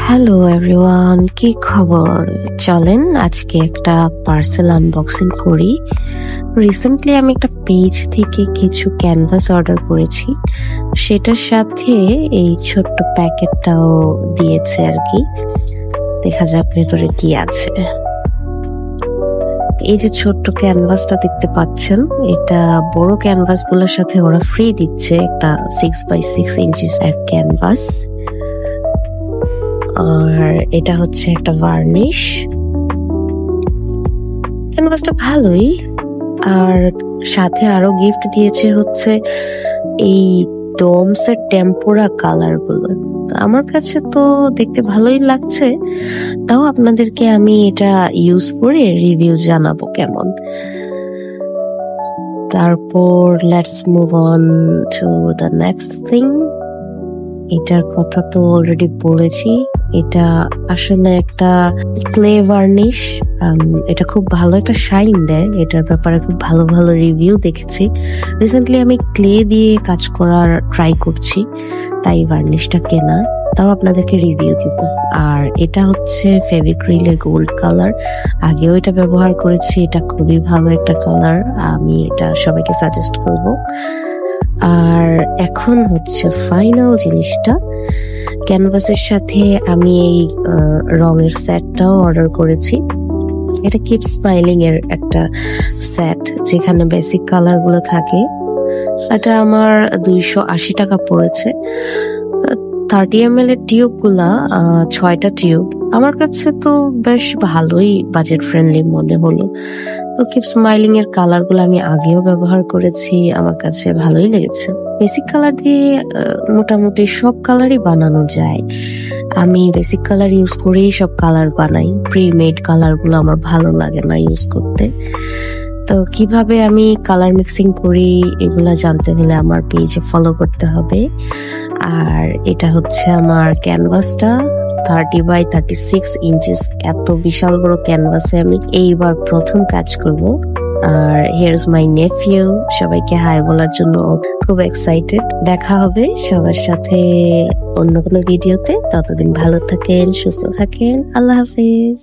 Hello everyone, কি খবর? চলেন আজকে একটা পার্সেল আনবক্সিং করি। রিসেন্টলি আমি একটা পেজ থেকে কিছু ক্যানভাস অর্ডার করেছি, সেটার সাথে এই ছোট্ট প্যাকেটটাও দিয়েছে আর কি। দেখা যাক ভেতরে কি আছে। এই যে ছোট্ট ক্যানভাসটা দেখতে পাচ্ছেন, এটা বড় ক্যানভাস গুলোর সাথে ওরা ফ্রি দিচ্ছে একটা 6x6 ইঞ্চিস এর ক্যানভাস। আর এটা হচ্ছে একটা ভার্নিশ। ক্যানভাসটা ভালোই, আর সাথে আরো গিফট দিয়েছে হচ্ছে এই ডোমস এর টেম্পোরা কালার গুলো। আমার কাছে তো দেখতে ভালোই লাগছে, তাও আপনাদেরকে আমি এটা ইউজ করে রিভিউ জানাবো কেমন। তারপর let's move on to the next thing. এটার কথা তো অলরেডি বলেছি, এটা আসলে একটা ক্লে ভার্নিশ। এটা খুব ভালো একটা শাইন দেয়, এটার ব্যাপারে খুব ভালো ভালো রিভিউ দেখেছি। রিসেন্টলি আমি ক্লে দিয়ে কাজ করার ট্রাই করছি, তাই ভার্নিশটা কেনা, তাও আপনাদেরকে রিভিউ দিব। আর এটা হচ্ছে ফেভিক্রিলের গোল্ড কালার, আগেও এটা ব্যবহার করেছি, এটা খুবই ভালো একটা কালার, আমি এটা সবাইকে সাজেস্ট করব। আর এখন হচ্ছে ফাইনাল জিনিসটা, ক্যানভাসের সাথে আমি এই রঙের সেটটাও অর্ডার করেছি। এটা কিপ স্মাইলিং এর একটা সেট, যেখানে বেসিক কালার গুলো থাকে। এটা আমার 280 টাকা পড়েছে। 30 ml এর টিউব গুলা 6টা টিউব, আমার কাছে তো বেশ ভালোই বাজেট ফ্রেন্ডলি মনে হলো। তো কিপ স্মাইলিং এর কালার গুলো আমি আগেও ব্যবহার করেছি, আমার কাছে ভালোই লেগেছে। বেসিক কালার দিয়ে মোটামুটি সব কালারই বানানো যায়। আমি বেসিক কালার ইউজ করেই সব কালার বানাই, প্রিমেড কালার গুলো আমার ভালো লাগে না ইউজ করতে। তো কিভাবে আমি কালার মিক্সিং করি এগুলা জানতে হলে আমার পেজে ফলো করতে হবে। আর এটা হচ্ছে আমার ক্যানভাসটা, 30x36 ইঞ্চিস। এত বিশাল বড় ক্যানভাসে আমি এইবার প্রথম কাজ করব। আর হিয়ার ইজ মাই নেফিউ, সবাইকে হাই বলার জন্য খুব এক্সাইটেড। দেখা হবে সবার সাথে অন্য কোনো ভিডিওতে। ততদিন ভালো থাকেন, সুস্থ থাকেন, আল্লাহ হাফেজ।